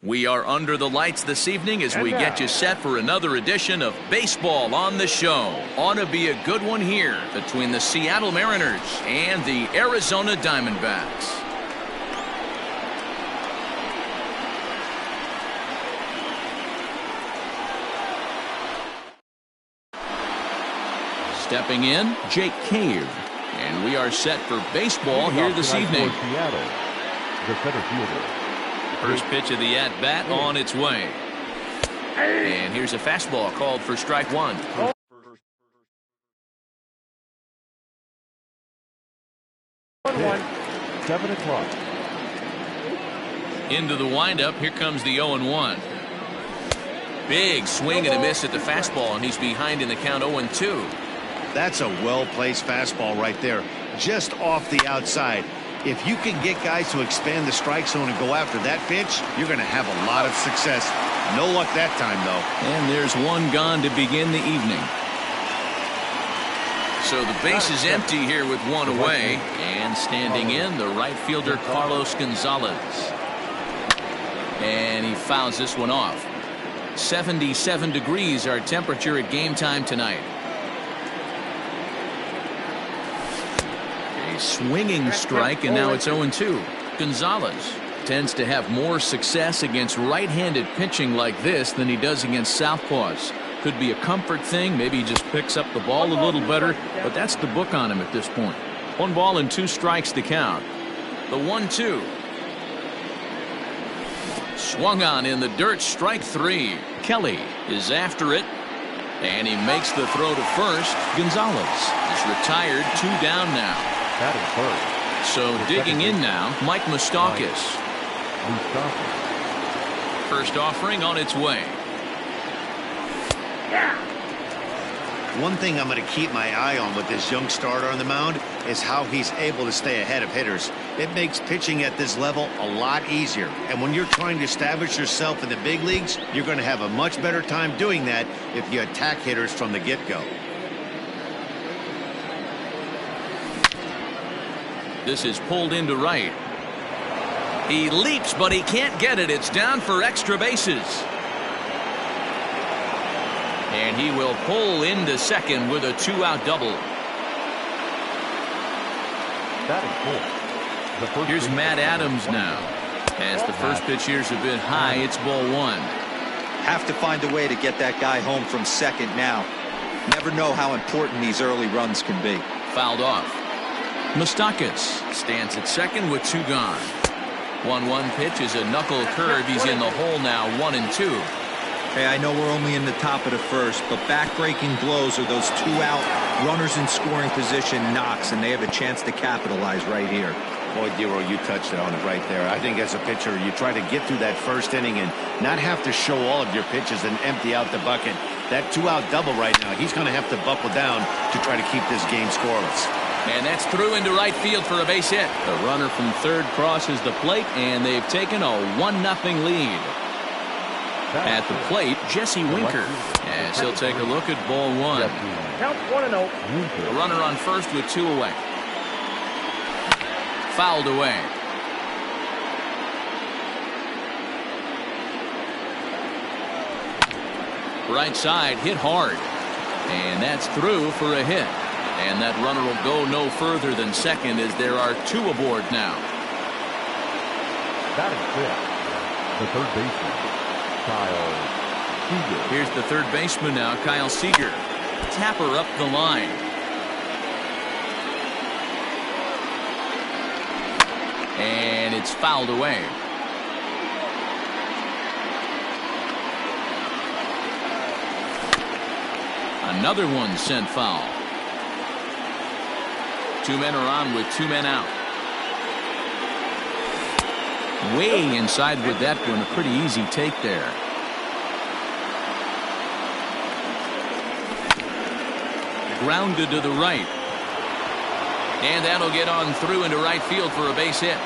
We are under the lights this evening as we get you set for another edition of Baseball on the Show. Ought to be a good one here between the Seattle Mariners and the Arizona Diamondbacks. Stepping in, Jake Cave. And we are set for baseball here this evening. Seattle, the center fielder. First pitch of the at-bat on its way. And here's a fastball called for strike one. 7 o'clock. Into the windup, here comes the 0-1. Big swing and a miss at the fastball, and he's behind in the count 0-2. That's a well-placed fastball right there, just off the outside. If you can get guys to expand the strike zone and go after that pitch, you're going to have a lot of success. No luck that time, though. And there's one gone to begin the evening. So the base is empty here with one away. And standing in, the right fielder, Carlos Gonzalez. And he fouls this one off. 77 degrees our temperature at game time tonight. A swinging strike, and now it's 0-2. Gonzalez tends to have more success against right-handed pitching like this than he does against southpaws. Could be a comfort thing. Maybe he just picks up the ball a little better, but that's the book on him at this point. 1 ball and 2 strikes to count. The 1-2. Swung on in the dirt, strike 3. Kelly is after it, and he makes the throw to first. Gonzalez is retired, 2 down now. So digging in now, Mike Moustakas. First offering on its way. One thing I'm going to keep my eye on with this young starter on the mound is how he's able to stay ahead of hitters. It makes pitching at this level a lot easier. And when you're trying to establish yourself in the big leagues, you're going to have a much better time doing that if you attack hitters from the get-go. This is pulled into right. He leaps, but he can't get it. It's down for extra bases. And he will pull into second with a 2-out double. Here's Matt Adams now. As the first pitch here's a bit high, it's ball 1. Have to find a way to get that guy home from second now. Never know how important these early runs can be. Fouled off. Moustakas stands at second with 2 gone. 1-1 pitch is a knuckle curve. He's in the hole now, 1-2. Hey, I know we're only in the top of the first, but back-breaking blows are those 2-out runners in scoring position knocks, and they have a chance to capitalize right here. Boy, Dero, you touched on it right there. I think as a pitcher, you try to get through that first inning and not have to show all of your pitches and empty out the bucket. That 2-out double right now, he's going to have to buckle down to try to keep this game scoreless. And that's through into right field for a base hit. The runner from third crosses the plate, and they've taken a 1-0 lead. At the plate, Jesse Winker, as he'll take a look at ball 1. Count 1-0. The runner on first with 2 away. Fouled away. Right side hit hard, and that's through for a hit. And that runner will go no further than second as there are 2 aboard now. That is it. The third baseman, Kyle Seager. Here's the third baseman now, Kyle Seager. Tapper up the line. And it's fouled away. Another one sent foul. 2 men are on with 2 men out. Way inside with that one. A pretty easy take there. Grounded to the right. And that'll get on through into right field for a base hit.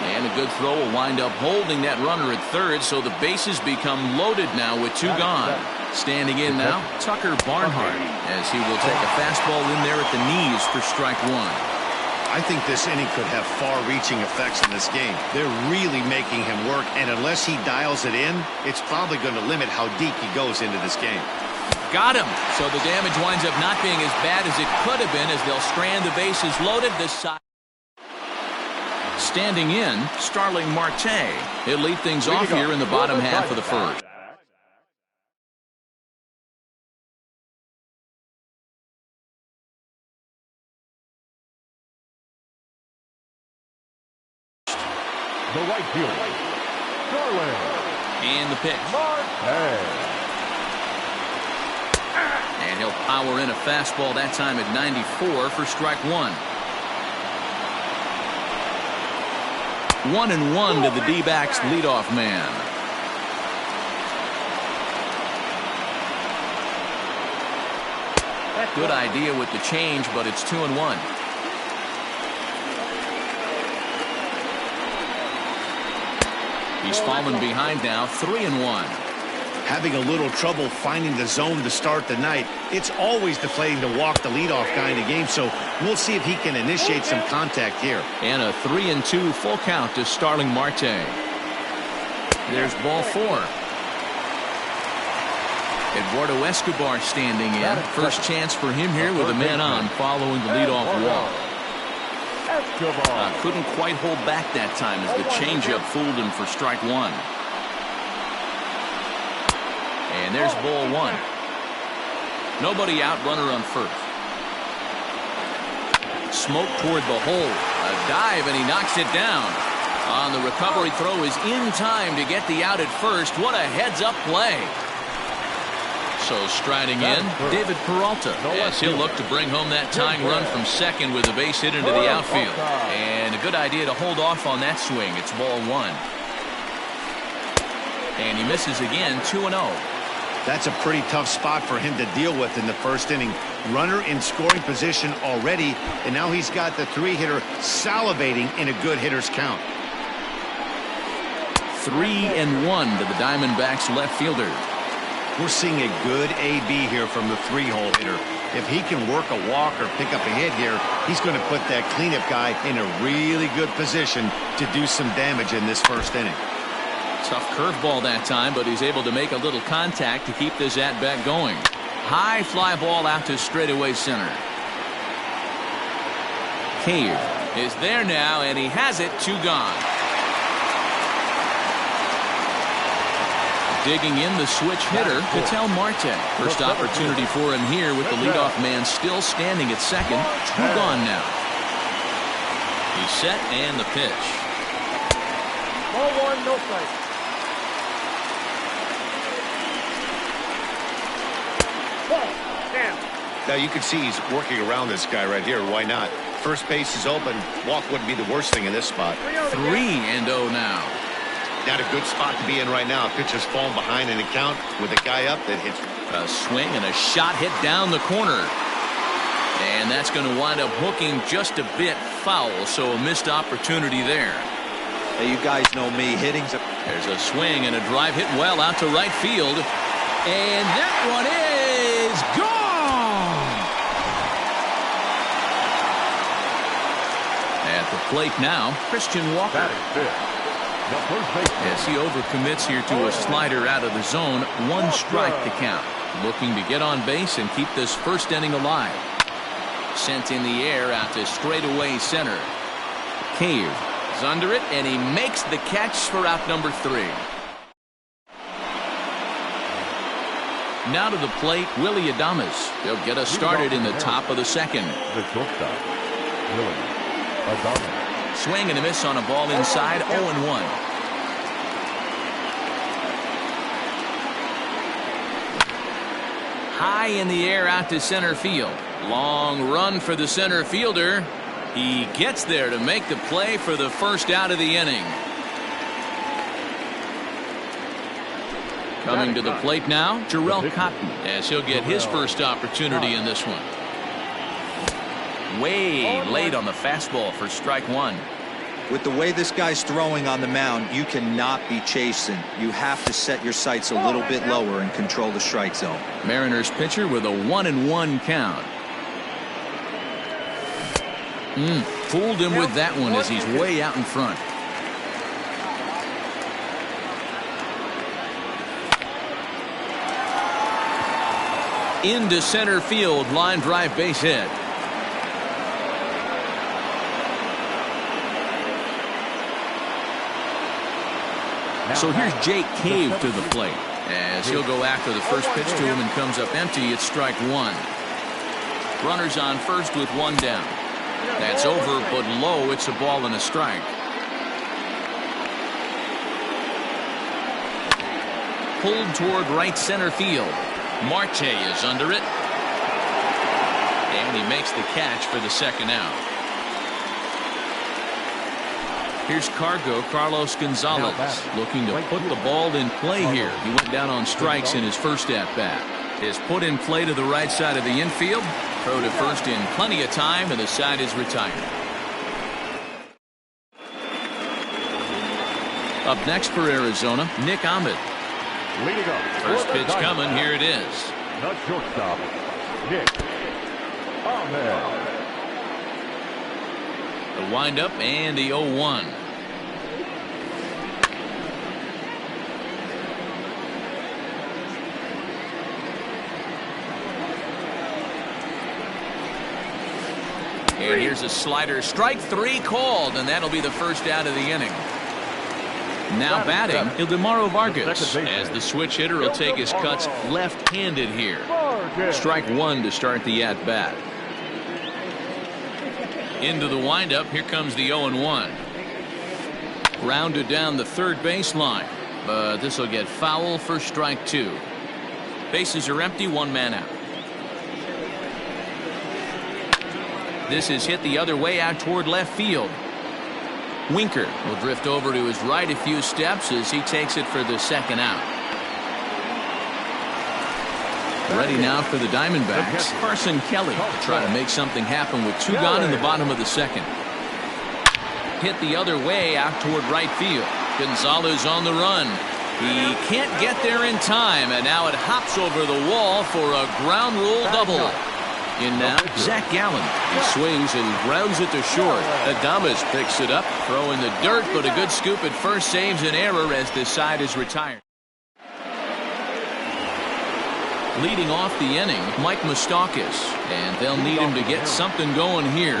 And a good throw will wind up holding that runner at third, so the bases become loaded now with 2 gone. Standing in now, Tucker Barnhart, as he will take a fastball in there at the knees for strike 1. I think this inning could have far-reaching effects in this game. They're really making him work, and unless he dials it in, it's probably going to limit how deep he goes into this game. Got him. So the damage winds up not being as bad as it could have been as they'll strand the bases loaded. This side. Standing in, Starling Marte. He'll lead things off here in the bottom half of the first. The right fielder, Starling. And the pitch. Hey. And he'll power in a fastball that time at 94 for strike one. 1-1 to the D-backs leadoff man. Good idea with the change, but it's 2-1. He's fallen behind now, 3-1. Having a little trouble finding the zone to start the night. It's always deflating to walk the leadoff guy in the game, so we'll see if he can initiate some contact here. And a 3-2 full count to Starling Marte. There's ball four. Eduardo Escobar standing in. First chance for him here with a man on following the leadoff walk. Couldn't quite hold back that time as the changeup fooled him for strike one. And there's ball one. Nobody out, runner on first. Smoke toward the hole. A dive, and he knocks it down. On the recovery throw is in time to get the out at first. What a heads-up play. So striding in, David Peralta. Yes, he'll look to bring home that tying run from second with a base hit into the outfield. And a good idea to hold off on that swing. It's ball one. And he misses again, 2-0. That's a pretty tough spot for him to deal with in the first inning. Runner in scoring position already, and now he's got the three-hitter salivating in a good hitter's count. 3-1 to the Diamondbacks left fielder. We're seeing a good AB here from the three-hole hitter. If he can work a walk or pick up a hit here, he's going to put that cleanup guy in a really good position to do some damage in this first inning. Tough curveball that time, but he's able to make a little contact to keep this at-bat going. High fly ball out to straightaway center. Cave is there now, and he has it, 2 gone. Digging in the switch hitter, Ketel Marte. First opportunity for him here with the leadoff man still standing at second. 2 gone now. He's set and the pitch. Ball one, no strike. Now you can see he's working around this guy right here. Why not? First base is open. Walk wouldn't be the worst thing in this spot. 3-0 now. Not a good spot to be in right now. Pitcher's falling behind in the count with a guy up that hits. A swing and a shot hit down the corner. And that's going to wind up hooking just a bit foul, so a missed opportunity there. Hey, you guys know me. There's a swing and a drive hit well out to right field. And that one is gone! At the plate now, Christian Walker. Yes, he overcommits here to a slider out of the zone. 1 strike to count. Looking to get on base and keep this first inning alive. Sent in the air out to straightaway center. Cave is under it, and he makes the catch for out number 3. Now to the plate, Willie Adames. He'll get us started in the top of the second. The shortstop, Willie Adames. Swing and a miss on a ball inside, 0-1. High in the air out to center field. Long run for the center fielder. He gets there to make the play for the first out of the inning. Coming to the plate now, Jarrell Cotton, as he'll get his first opportunity in this one. Way late on the fastball for strike 1. With the way this guy's throwing on the mound, you cannot be chasing. You have to set your sights a little bit lower and control the strike zone. Mariners pitcher with a 1-1 count. Fooled him with that one as he's way out in front. Into center field, line drive, base hit. So here's Jake Cave to the plate as he'll go after the first pitch to him and comes up empty. It's strike one. Runners on first with one down. That's over, but low. It's a ball and a strike. Pulled toward right center field. Marte is under it. And he makes the catch for the second out. Here's Carlos Gonzalez looking to put the ball in play here. He went down on strikes in his first at-bat. Is put in play to the right side of the infield. Throw to first in plenty of time, and the side is retired. Up next for Arizona, Nick Ahmed. Leading up. First pitch coming. Here it is. The shortstop, Nick Ahmed. The windup and the 0-1. And here's a slider. Strike three called, and that'll be the first out of the inning. Now batting, Ildemaro Vargas, as the switch hitter will take his cuts left-handed here. Strike one to start the at-bat. Into the windup. Here comes the 0-1. Rounded down the third baseline, but this will get foul for strike two. Bases are empty, one man out. This is hit the other way out toward left field. Winker will drift over to his right a few steps as he takes it for the second out. Ready now for the Diamondbacks. Carson Kelly to try to make something happen with two gone in the bottom of the second. Hit the other way out toward right field. Gonzalez on the run. He can't get there in time, and now it hops over the wall for a ground rule double. In now, Zach Gallen. He swings and grounds it to short. Adames picks it up, throw in the dirt, but a good scoop at first saves an error as this side is retired. Leading off the inning, Mike Moustakas, and they'll need him to get something going here.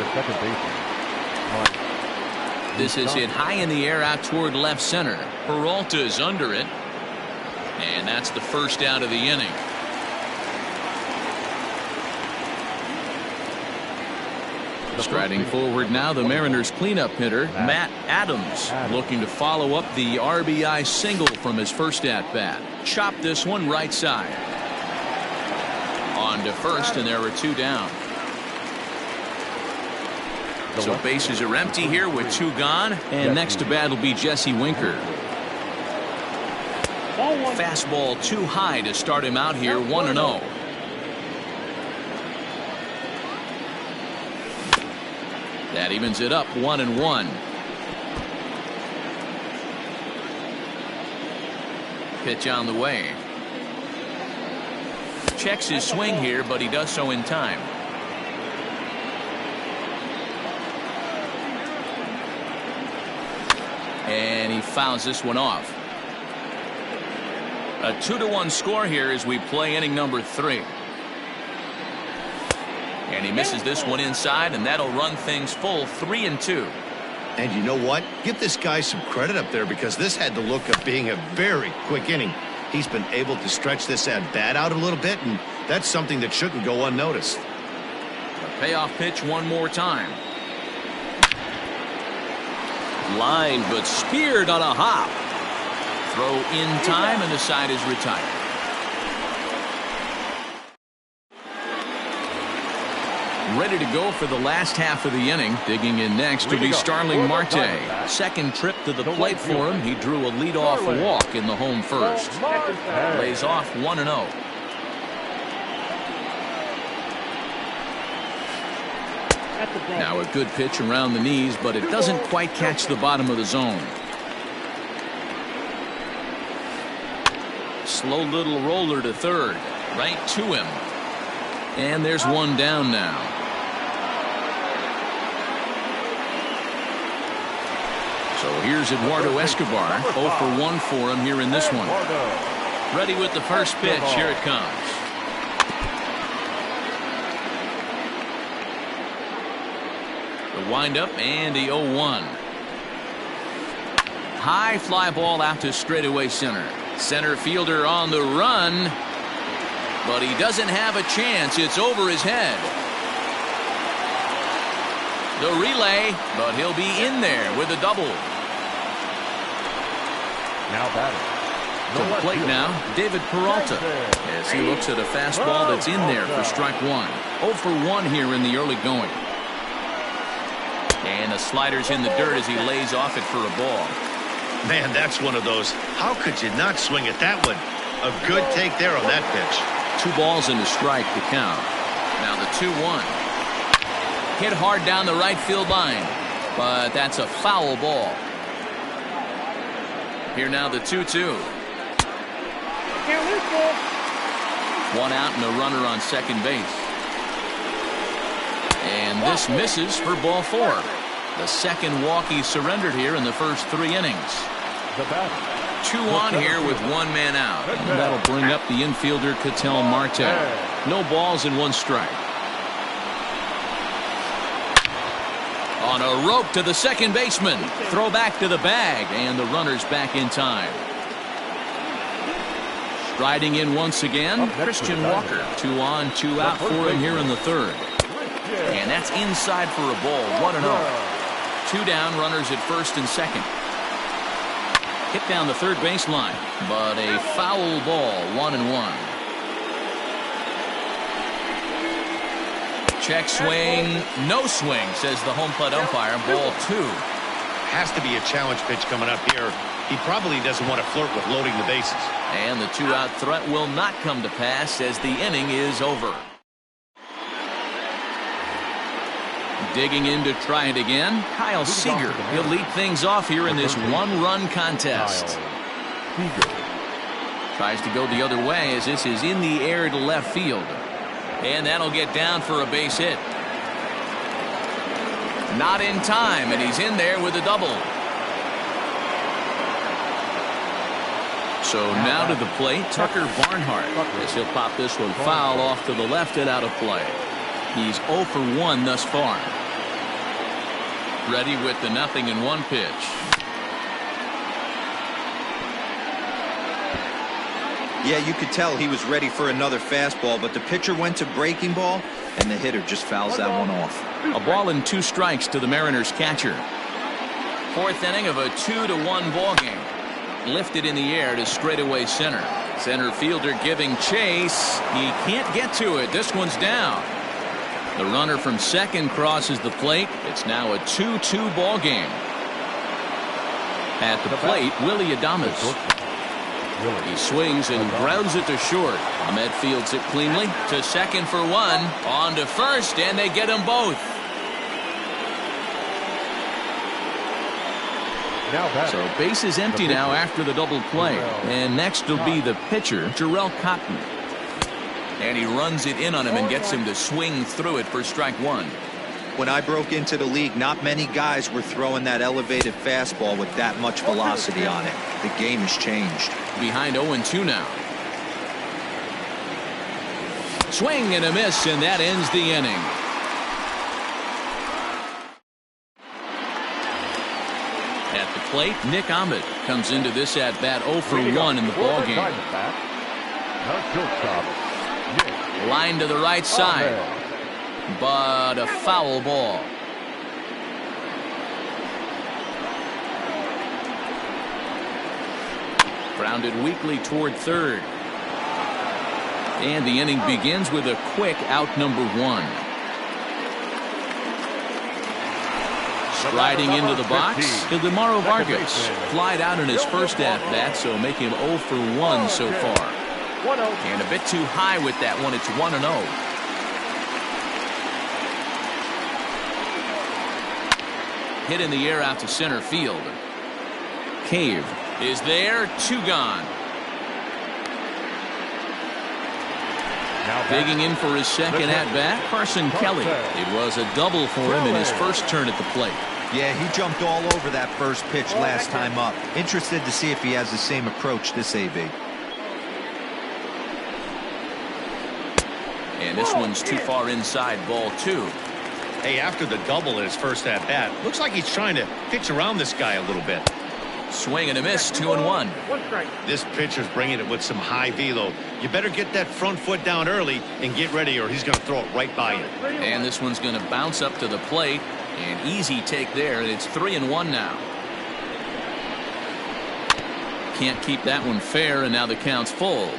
This is hit high in the air out toward left center. Peralta is under it, and that's the first out of the inning. Striding forward now, the Mariners cleanup hitter, Matt Adams, looking to follow up the RBI single from his first at-bat. Chop this one right side. On to first, and there are two down. So bases are empty here with two gone, and next to bat will be Jesse Winker. Fastball too high to start him out here, 1-0. That evens it up, 1-1. Pitch on the way. Checks his swing here, but he does so in time. And he fouls this one off. A 2-1 score here as we play inning number 3. And he misses this one inside, and that'll run things full, 3-2. And you know what? Give this guy some credit up there, because this had the look of being a very quick inning. He's been able to stretch this at-bat out a little bit, and that's something that shouldn't go unnoticed. A payoff pitch one more time. Line, but speared on a hop. Throw in time, and the side is retired. Ready to go for the last half of the inning. Digging in next to be Starling Marte. Second trip to the plate for him. He drew a leadoff walk in the home first. Lays off 1-0. Now a good pitch around the knees, but it doesn't quite catch the bottom of the zone. Slow little roller to third. Right to him. And there's one down now. So here's Eduardo Escobar. 0 for 1 for him here in this one. Ready with the first pitch. Here it comes. The windup and the 0-1. High fly ball out to straightaway center. Center fielder on the run, but he doesn't have a chance. It's over his head. The relay, but he'll be in there with a double. Now batting. To the plate now, David Peralta, as he looks at a fastball that's in there for strike one. 0 for 1 here in the early going. And the slider's in the dirt as he lays off it for a ball. Man, that's one of those. How could you not swing at that one? A good take there on that pitch. 2 balls and a strike to count. Now the 2-1. Hit hard down the right field line, but that's a foul ball. Here now the 2-2. 1 out and a runner on second base. And this misses for ball 4. The second walk he surrendered here in the first 3 innings. 2 on here with 1 man out. And that'll bring up the infielder Ketel Marte. No balls and 1 strike. On a rope to the second baseman. Throw back to the bag, and the runner's back in time. Striding in once again, Christian Walker. 2 on, 2 out for him here in the 3rd. And that's inside for a ball. 1-0. 2 down, runners at first and second. Hit down the third baseline, but a foul ball. 1-1. Check swing, no swing, says the home plate umpire. Ball 2. Has to be a challenge pitch coming up here. He probably doesn't want to flirt with loading the bases. And the 2-out threat will not come to pass as the inning is over. Digging in to try it again, Kyle Seager. He'll lead things off here in this 1-run contest. Tries to go the other way as this is in the air to left field. And that'll get down for a base hit. Not in time, and he's in there with a double. So now to the plate, Tucker Barnhart, as he'll pop this one foul off to the left and out of play. He's 0 for 1 thus far. Ready with the 0-1 pitch. Yeah, you could tell he was ready for another fastball, but the pitcher went to breaking ball, and the hitter just fouls that one off. A ball and 2 strikes to the Mariners catcher. 4th inning of a 2-1 ball game. Lifted in the air to straightaway center. Center fielder giving chase. He can't get to it. This one's down. The runner from second crosses the plate. It's now a 2-2 ball game. At the plate, Willie Adames. He swings and grounds it to short. Ahmed fields it cleanly to second for 1. On to first, and they get them both. So base is empty now after the double play. And next will be the pitcher, Jarrell Cotton. And he runs it in on him and gets him to swing through it for strike 1. When I broke into the league, not many guys were throwing that elevated fastball with that much velocity on it. The game has changed. Behind 0-2 now. Swing and a miss, and that ends the inning. At the plate, Nick Ahmed comes into this at-bat 0 for 1 in the ballgame. Line to the right side, but a foul ball. Grounded weakly toward third. And the inning begins with a quick out number 1. Striding into the box, Ildemaro Vargas. Flied out in his first at-bat, so make him 0 for 1 so far. And a bit too high with that one. It's 1-0. Hit in the air out to center field. Cave is there. 2 gone. Digging in for his second at-bat, Carson Kelly. It was a double for him in his first turn at the plate. Yeah, he jumped all over that first pitch last time up. Interested to see if he has the same approach this AV. And this one's too far inside, ball 2. Hey, after the double in his first at-bat, looks like he's trying to pitch around this guy a little bit. Swing and a miss, 2-1. This pitcher's bringing it with some high velo. You better get that front foot down early and get ready, or he's going to throw it right by you. And this one's going to bounce up to the plate. An easy take there, and it's 3-1 now. Can't keep that one fair, and now the count's full.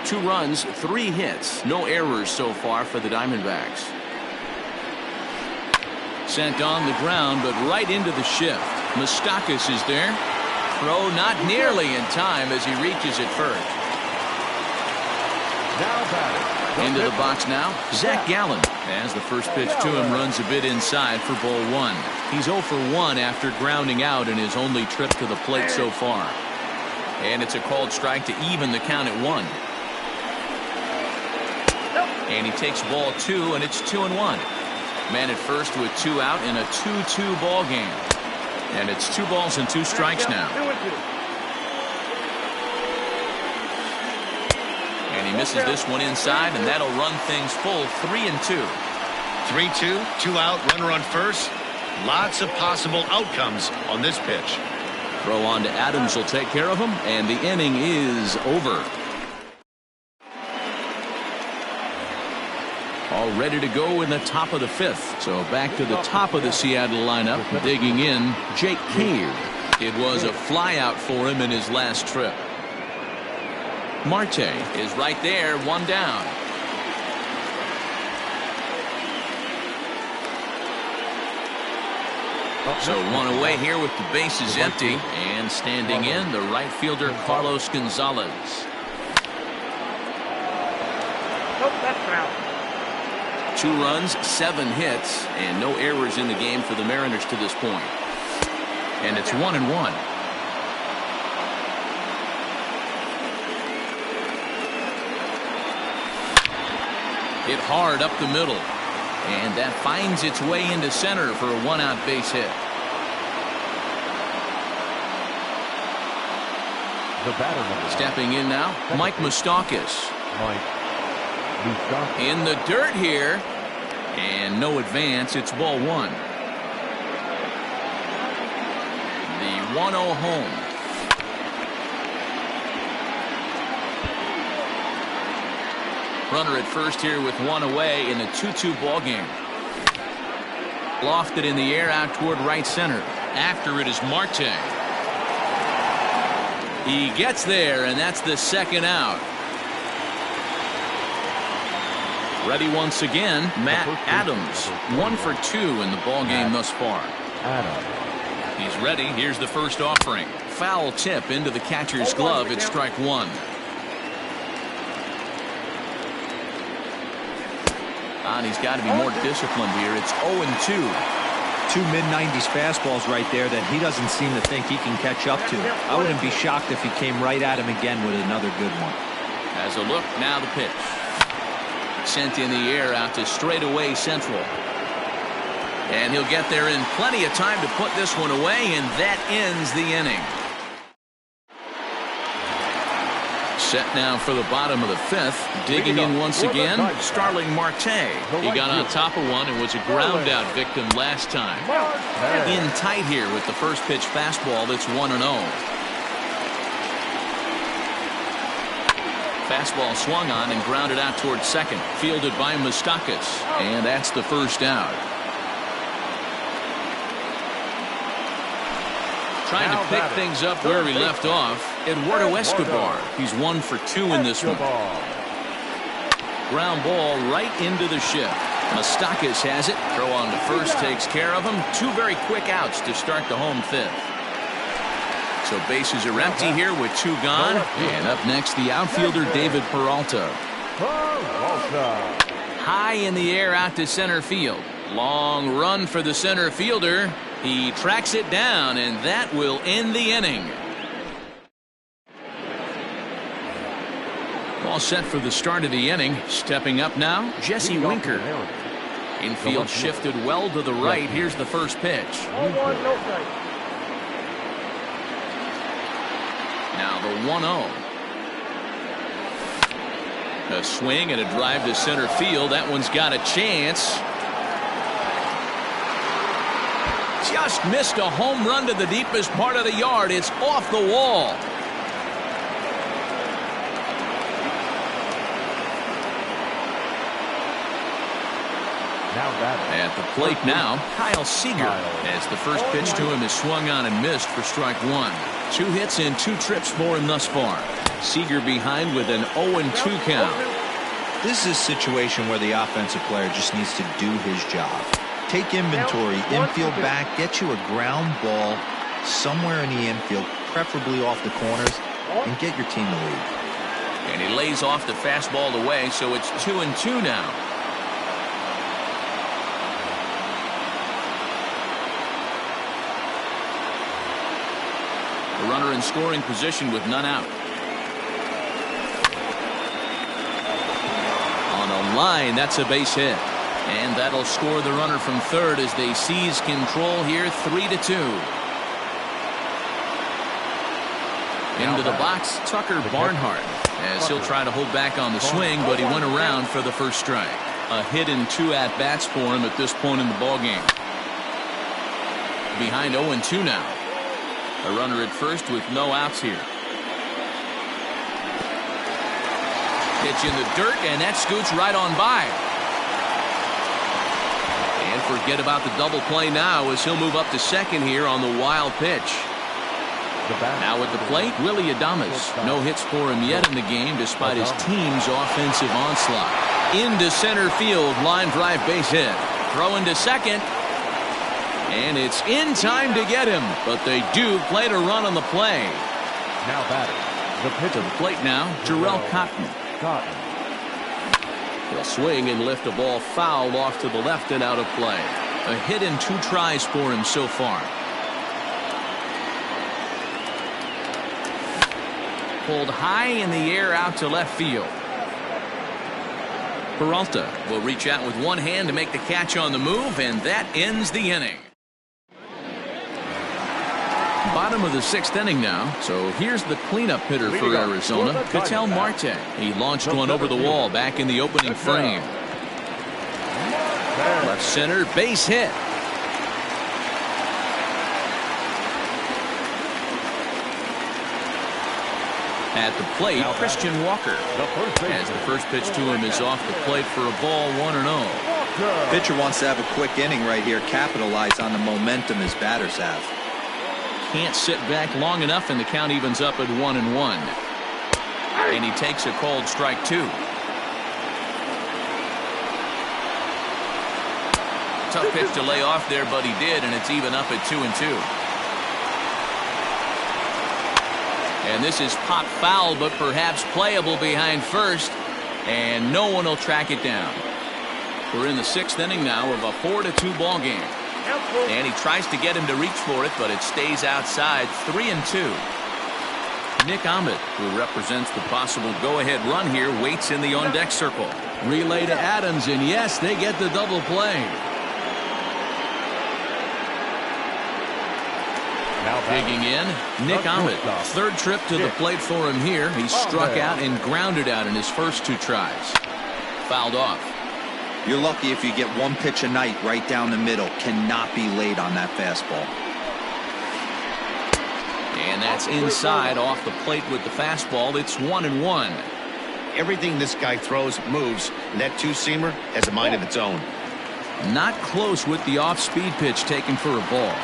2 runs, 3 hits, no errors so far for the Diamondbacks. Sent on the ground, but right into the shift. Moustakas is there. Throw not nearly in time as he reaches it first. Now batting. Into the box now, Zach Gallen. As the first pitch to him runs a bit inside for ball 1. He's 0 for 1 after grounding out in his only trip to the plate so far. And it's a called strike to even the count at 1. And he takes ball 2, and it's 2-1. Man at first with 2 out in a 2-2 ball game. And it's 2 balls and 2 strikes now. And he misses this one inside, and that'll run things full 3-2. 3-2, 2 out, runner on first. Lots of possible outcomes on this pitch. Throw on to Adams will take care of him, and the inning is over. All ready to go in the top of the 5th. So back to the top of the Seattle lineup. Digging in, Jake Cave. It was a flyout for him in his last trip. Marte is right there, 1 down. So 1 away here with the bases empty. And standing in, the right fielder, Carlos Gonzalez. 2 runs, 7 hits, and no errors in the game for the Mariners to this point. And it's 1-1. Hit hard up the middle. And that finds its way into center for a 1-out base hit. The batter number 1. Stepping in now, Mike Moustakas. In the dirt here. And no advance. It's ball 1. The 1-0 home. Runner at first here with 1 away in a 2-2 ball game. Lofted in the air out toward right center. After it is Marte. He gets there, and that's the 2nd out. Ready once again, Matt Adams. 1 for 2 in the ball game thus far. He's ready. Here's the first offering. Foul tip into the catcher's glove. It's strike 1. And he's got to be more disciplined here. It's 0-2. 2 mid-90s fastballs right there that he doesn't seem to think he can catch up to. I wouldn't be shocked if he came right at him again with another good one. As a look, now the pitch. Sent in the air out to straightaway central. And he'll get there in plenty of time to put this one away, and that ends the inning. Set now for the bottom of the 5th. Digging in once again, Starling Marte. He got on top of one and was a ground out victim last time. In tight here with the first pitch fastball that's 1-0. Fastball swung on and grounded out towards second. Fielded by Moustakas. And that's the first out. Trying to pick things up where he left off, Eduardo Escobar. He's 1 for 2 in this one. Ground ball right into the shift. Moustakas has it. Throw on to first takes care of him. 2 very quick outs to start the home 5th. So bases are empty here with 2 gone. And up next, the outfielder David Peralta. High in the air out to center field. Long run for the center fielder. He tracks it down, and that will end the inning. All set for the start of the inning. Stepping up now, Jesse Winker. Infield shifted well to the right. Here's the first pitch. Now the 1-0. A swing and a drive to center field. That one's got a chance. Just missed a home run to the deepest part of the yard. It's off the wall. At the plate now, Kyle Seager, as the first pitch to him is swung on and missed for strike one. 2 hits and 2 trips for him thus far. Seager behind with an 0-2 count. This is a situation where the offensive player just needs to do his job. Take inventory, infield back, get you a ground ball somewhere in the infield, preferably off the corners, and get your team to lead. And he lays off the fastball away, so it's 2-2 now. The runner in scoring position with none out. On a line, that's a base hit. And that'll score the runner from third as they seize control here, 3-2. Into the box, Tucker Barnhart, as he'll try to hold back on the swing, but he went around for the first strike. A hit and 2 at-bats for him at this point in the ballgame. Behind 0-2 now. A runner at first with no outs here. Pitch in the dirt, and that scoots right on by. And forget about the double play now as he'll move up to second here on the wild pitch. Now at the plate, Willie Adames. No hits for him yet in the game despite his team's offensive onslaught. Into center field, line drive base hit. Throw into second. And it's in time to get him, but they do play to run on the play. Now batting, the pitcher. To the plate now, Jarrell Cotton. He'll swing and lift a ball foul off to the left and out of play. A hit and 2 tries for him so far. Pulled high in the air out to left field. Peralta will reach out with one hand to make the catch on the move, and that ends the inning. Bottom of the 6th inning now, so here's the cleanup hitter for Arizona, Ketel Marte. He launched one over the wall back in the opening frame. Left center, base hit. At the plate, Christian Walker, as the first pitch to him is off the plate for a ball, 1-0. Pitcher wants to have a quick inning right here, capitalize on the momentum his batters have. Can't sit back long enough, and the count evens up at 1-1. And he takes a called strike 2. Tough pitch to lay off there, but he did, and it's even up at 2-2. And this is pop foul, but perhaps playable behind first, and no one will track it down. We're in the 6th inning now of a 4-2 ball game. And he tries to get him to reach for it, but it stays outside. 3-2. Nick Ahmed, who represents the possible go-ahead run here, waits in the on-deck circle. Relay to Adams, and yes, they get the double play. Digging in, Nick Ahmed. 3rd trip to the plate for him here. He struck out and grounded out in his first 2 tries. Fouled off. You're lucky if you get 1 pitch a night right down the middle. Cannot be late on that fastball. And that's inside off the plate with the fastball. It's 1-1. Everything this guy throws moves, and that 2-seamer has a mind of its own. Not close with the off-speed pitch taken for a ball.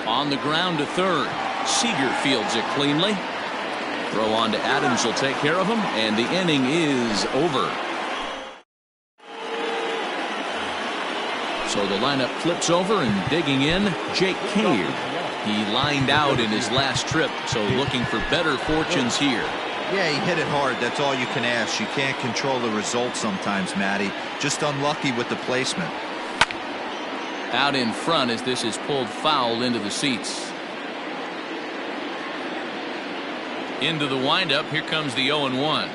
On the ground to third. Seager fields it cleanly. Throw on to Adams will take care of him, and the inning is over. So the lineup flips over, and digging in, Jake Cave. He lined out in his last trip, so looking for better fortunes here. Yeah, he hit it hard. That's all you can ask. You can't control the result sometimes, Matty. Just unlucky with the placement. Out in front as this is pulled foul into the seats. Into the windup, here comes the 0-1.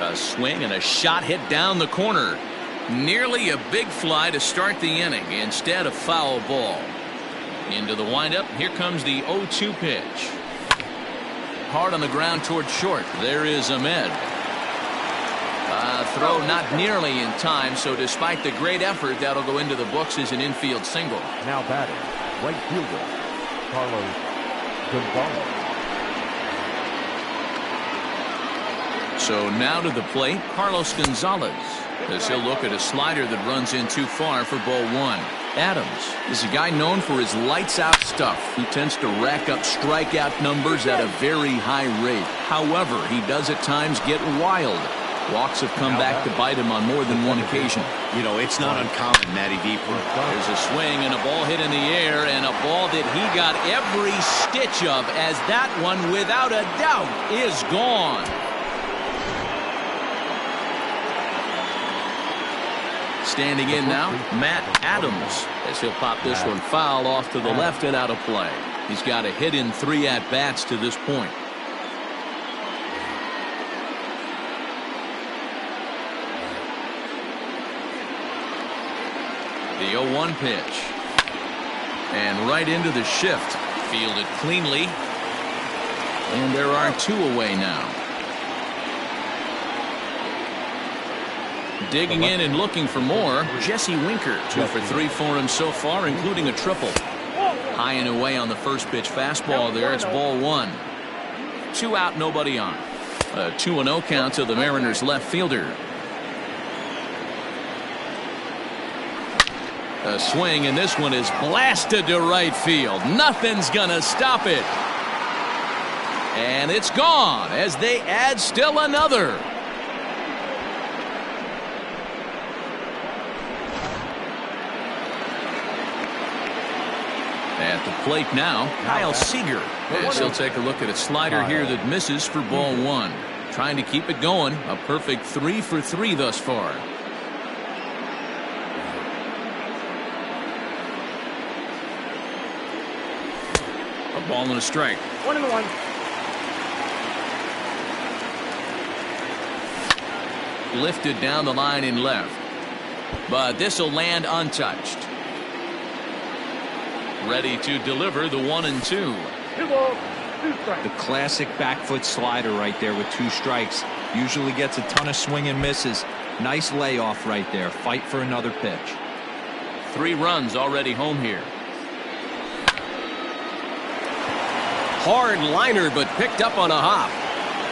A swing and a shot hit down the corner. Nearly a big fly to start the inning. Instead, a foul ball. Into the windup. Here comes the 0-2 pitch. Hard on the ground toward short. There is Ahmed. Throw not nearly in time, so despite the great effort, that'll go into the books as an infield single. Now batting, right fielder, Carlos Gonzalez. So now to the plate, Carlos Gonzalez, as he'll look at a slider that runs in too far for ball one. Adams is a guy known for his lights-out stuff. He tends to rack up strikeout numbers at a very high rate. However, he does at times get wild. Walks have come back to bite him on more than one occasion. You know, it's not uncommon, Matty V. There's a swing and a ball hit in the air, and a ball that he got every stitch of, as that one, without a doubt, is gone. Standing in now, Matt Adams, as he'll pop this one foul off to the left and out of play. He's got a hit in 3 at-bats to this point. The 0-1 pitch. And right into the shift. Fielded cleanly. And there are 2 away now. Digging in and looking for more, Jesse Winker. 2 for 3 for him so far, including a triple. High and away on the first pitch fastball there. It's ball 1. 2 out, nobody on. A 2-0 count to the Mariners left fielder. A swing, and this one is blasted to right field. Nothing's gonna stop it. And it's gone as they add still another. At the plate now, Kyle Seager, as he'll take a look at a slider here that misses for ball 1. Trying to keep it going. A perfect 3 for 3 thus far. A ball and a strike. 1-1. Lifted down the line in left. But this will land untouched. Ready to deliver the 1-2. 2 balls, 2 strikes. The classic back foot slider right there with 2 strikes. Usually gets a ton of swing and misses. Nice layoff right there. Fight for another pitch. 3 runs already home here. Hard liner, but picked up on a hop.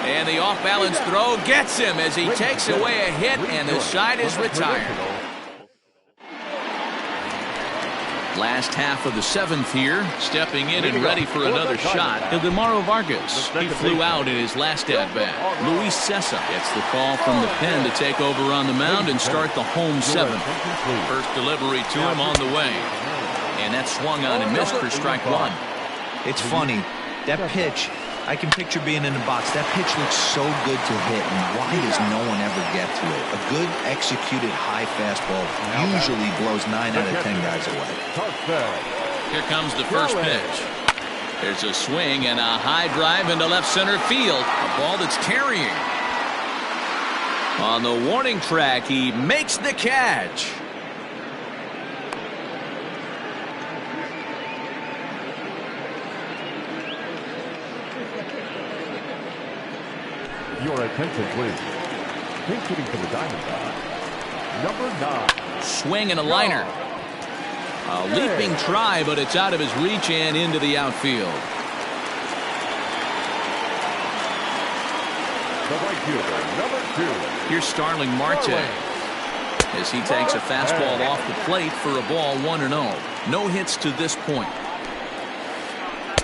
And the off-balance throw gets him as he takes away a hit, and the side is retired. Last half of the 7th here, stepping in and ready for another shot, Ildemaro Vargas. He flew out in his last at-bat. Luis Cessa gets the call from the pen to take over on the mound and start the home 7th. First delivery to him on the way. And that swung on and missed for strike 1. It's funny. That pitch, I can picture being in the box. That pitch looks so good to hit, and why does no one ever get to it? A good executed high fastball usually blows 9 out of 10 guys away. Here comes the first pitch. There's a swing and a high drive into left center field. A ball that's carrying. On the warning track, he makes the catch. Your attention, please. Pink hitting for the Diamondbacks, number 9. Swing and a liner. A leaping try, but it's out of his reach and into the outfield. The right fielder, number 2. Here's Starling Marte as he takes a fastball off the plate for a ball 1-0. No hits to this point.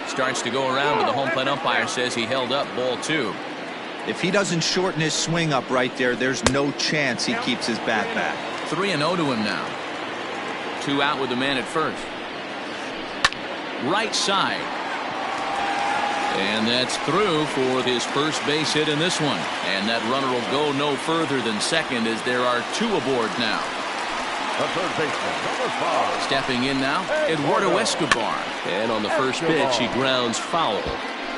Starts to go around, but the home plate umpire says he held up ball 2. If he doesn't shorten his swing up right there, there's no chance he keeps his bat back. 3-0 to him now. 2 out with the man at first. Right side. And that's through for his first base hit in this one. And that runner will go no further than second as there are 2 aboard now. The third baseman, number 5. Stepping in now, Eduardo Escobar. And on the first pitch, he grounds foul.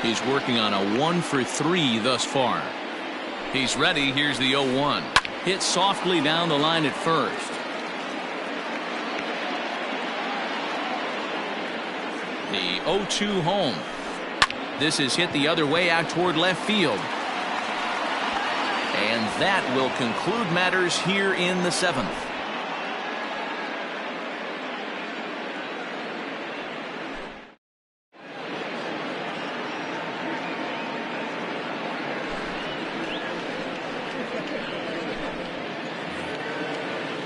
He's working on a 1 for 3 thus far. He's ready. Here's the 0-1. Hit softly down the line at first. The 0-2 home. This is hit the other way out toward left field. And that will conclude matters here in the 7th.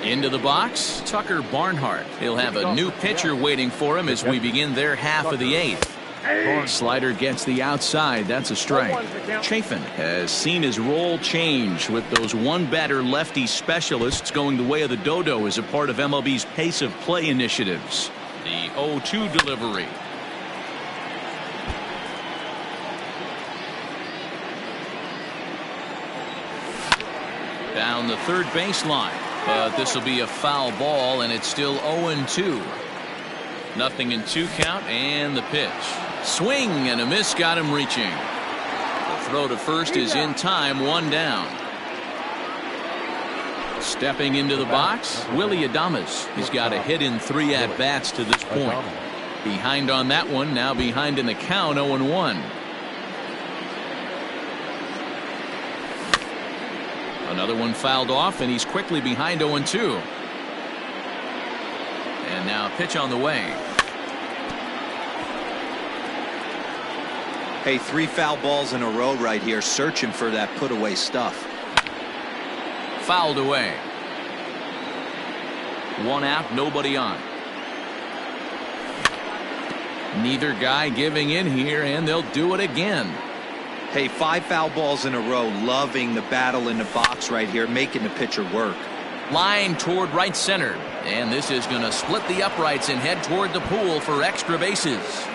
Into the box, Tucker Barnhart. He'll have a new pitcher waiting for him as we begin their half of the 8th. Slider gets the outside. That's a strike. Chafin has seen his role change with those one-batter lefty specialists going the way of the dodo as a part of MLB's pace of play initiatives. The 0-2 delivery. Down the third baseline. But this will be a foul ball, and it's still 0-2. Nothing in 2 count, and the pitch. Swing and a miss got him reaching. The throw to first is in time, 1 down. Stepping into the box, Willie Adames. He's got a hit in 3 at-bats to this point. Behind on that one, now behind in the count, 0-1. Another one fouled off, and he's quickly behind 0-2. And now a pitch on the way. Hey, 3 foul balls in a row right here, searching for that put away stuff. Fouled away. 1 out, nobody on. Neither guy giving in here, and they'll do it again. Hey, 5 foul balls in a row, loving the battle in the box right here, making the pitcher work. Line toward right center, and this is going to split the uprights and head toward the pool for extra bases.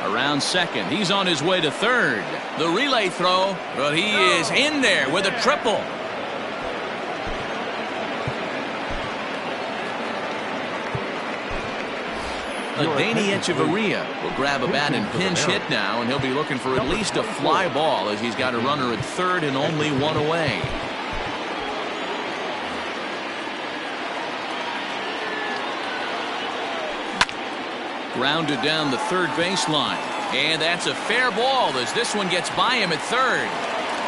Around second, he's on his way to third. The relay throw, but he is in there with a triple. Adeiny Echeverria will grab a bat and pinch hit now, and he'll be looking for at least a fly ball as he's got a runner at third and only 1 away. Grounded down the third baseline, and that's a fair ball as this one gets by him at third.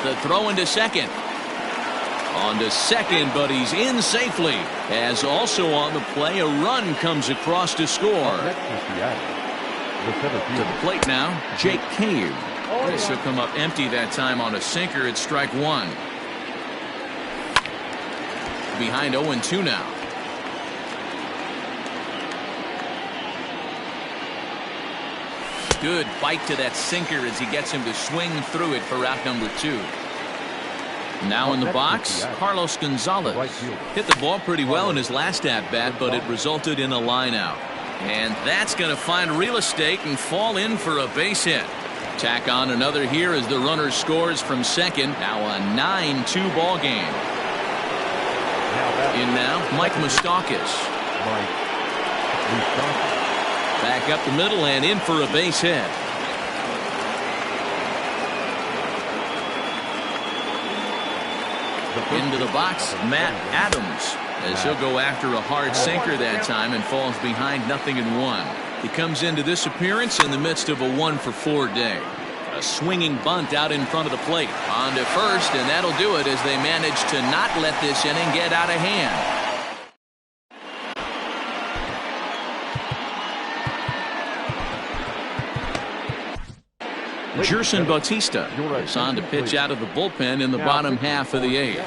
The throw into second. On to second, but he's in safely. As also on the play, a run comes across to score. To the plate now, Jake Cave. This will come up empty that time on a sinker at strike 1. Behind 0-2 now. Good bite to that sinker as he gets him to swing through it for out number 2. Now in the box, Carlos Gonzalez hit the ball pretty well in his last at-bat, but it resulted in a line out. And that's going to find real estate and fall in for a base hit. Tack on another here as the runner scores from second. Now a 9-2 ball game. In now, Mike Moustakas. Back up the middle and in for a base hit. Into the box, Matt Adams, as he'll go after a hard sinker that time and falls behind 0-1. He comes into this appearance in the midst of a 1-for-4 day. A swinging bunt out in front of the plate. On to first, and that'll do it as they manage to not let this inning get out of hand. Gerson Bautista is on to pitch out of the bullpen in the bottom half of the 8th.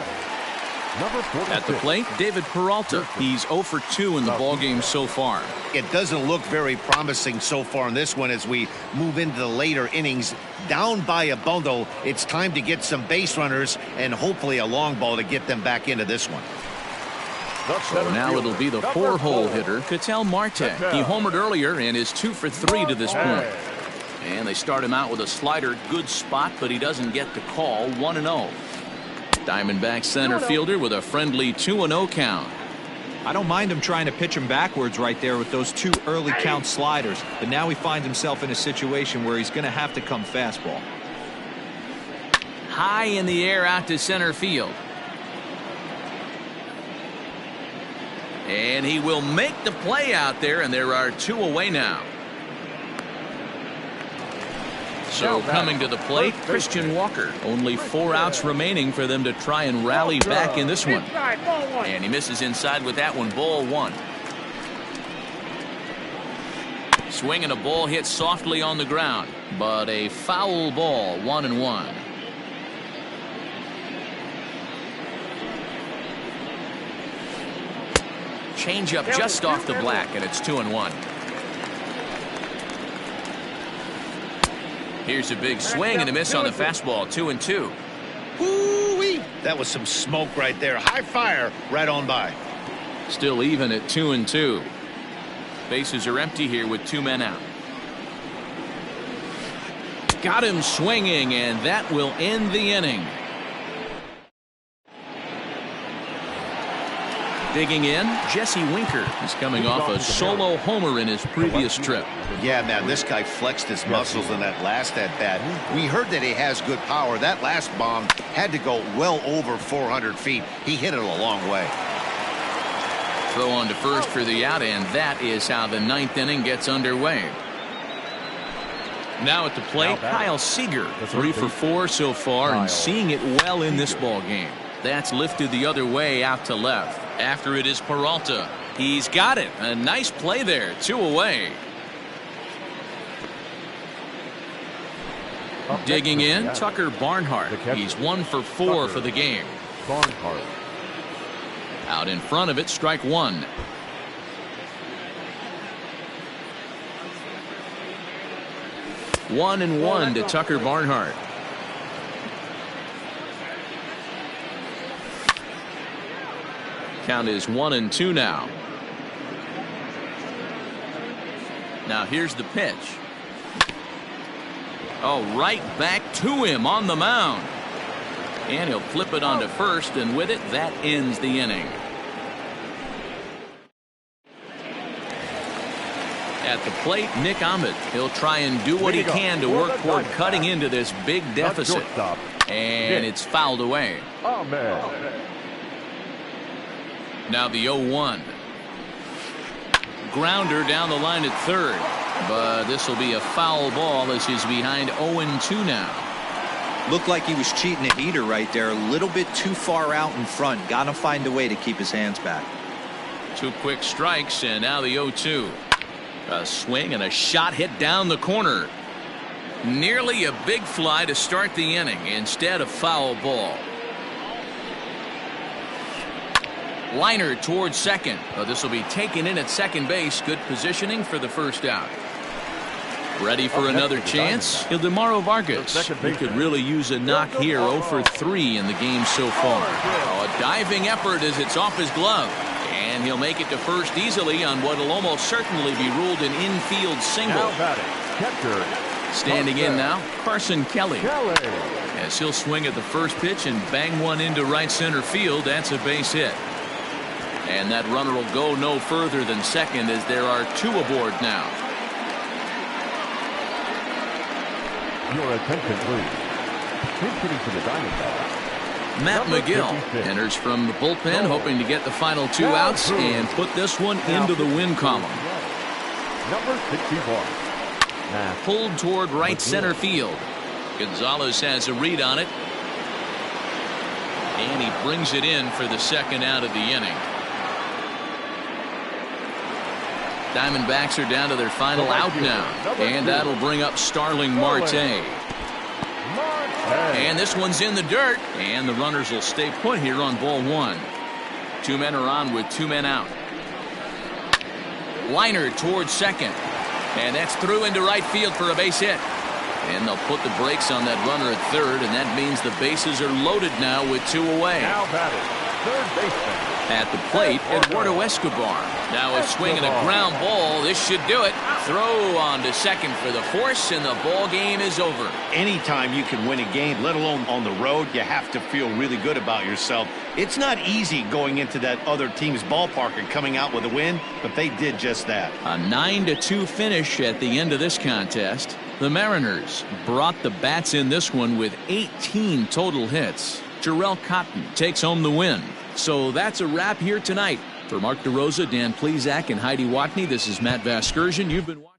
At the plate, David Peralta. He's 0-for-2 in the ballgame so far. It doesn't look very promising so far in this one as we move into the later innings. Down by a bundle, it's time to get some base runners and hopefully a long ball to get them back into this one. So now it'll be the 4-hole hitter, Ketel Marte. He homered earlier and is 2-for-3 to this point. And they start him out with a slider, good spot, but he doesn't get the call. 1-0. Diamondback center fielder with a friendly 2-0 count. I don't mind him trying to pitch him backwards right there with those 2 early count sliders, but now he finds himself in a situation where he's going to have to come fastball. high in the air out to center field. And he will make the play out there, and there are 2 away now. So coming to the plate, Christian Walker. Only 4 outs remaining for them to try and rally back in this one. And he misses inside with that one, ball 1. Swing and a ball hit softly on the ground, but a foul ball, 1-1. Change up just off the black, and it's 2-1. Here's a big swing and a miss on the fastball, 2-2. Woo-wee! That was some smoke right there. High fire right on by. Still even at 2-2. Bases are empty here with 2 men out. Got him swinging, and that will end the inning. Digging in, Jesse Winker is coming off a solo homer in his previous trip. Yeah, man, this guy flexed his muscles in that last at-bat. We heard that he has good power. That last bomb had to go well over 400 feet. He hit it a long way. Throw on to first for the out, and that is how the 9th inning gets underway. Now at the plate, Kyle Seager, 3 for 4 so far, and seeing it well in this ball game. That's lifted the other way out to left. After it is Peralta. He's got it. A nice play there. 2 away. Digging in, Tucker Barnhart. He's 1 for 4 for the game. Barnhart. Out in front of it, strike 1. One and 1 to Tucker Barnhart. Count is 1-2 now. Now here's the pitch. Oh, right back to him on the mound. And he'll flip it onto first, and with it, that ends the inning. At the plate, Nick Ahmed. He'll try and do what he can to work toward cutting into this big deficit. And it's fouled away. Now the 0-1. Grounder down the line at third. But this will be a foul ball as he's behind 0-2 now. Looked like he was cheating a heater right there. A little bit too far out in front. Got to find a way to keep his hands back. 2 quick strikes, and now the 0-2. A swing and a shot hit down the corner. Nearly a big fly to start the inning. Instead, a foul ball. Liner towards second. This will be taken in at second base. Good positioning for the first out. Ready for another chance? Ildemaro Vargas. He could really use a knock here. 0 for 3 in the game so far. A diving effort as it's off his glove. And he'll make it to first easily on what will almost certainly be ruled an infield single. Standing in now, Carson Kelly. As he'll swing at the first pitch and bang one into right center field. That's a base hit. And that runner will go no further than second as there are 2 aboard now. Your attention, please. Hitting for the Diamondbacks. Matt McGill enters from the bullpen, hoping to get the final 2 outs and put this one into the win column. Number 61. Pulled toward right center field. Gonzalez has a read on it. And he brings it in for the second out of the inning. Diamondbacks are down to their final out now. And that'll bring up Starling Marte. And this one's in the dirt. And the runners will stay put here on ball 1. 2 men are on with 2 men out. Liner towards second. And that's through into right field for a base hit. And they'll put the brakes on that runner at third. And that means the bases are loaded now with 2 away. Now batting, third baseman. At the plate, Eduardo Escobar. Now a swing and a ground ball. This should do it. Throw on to second for the force, and the ball game is over. Anytime you can win a game, let alone on the road, you have to feel really good about yourself. It's not easy going into that other team's ballpark and coming out with a win, but they did just that. A 9-2 finish at the end of this contest. The Mariners brought the bats in this one with 18 total hits. Jarrell Cotton takes home the win. So that's a wrap here tonight. For Mark DeRosa, Dan Plesac, and Heidi Watney, this is Matt Vasgersian. You've been watching.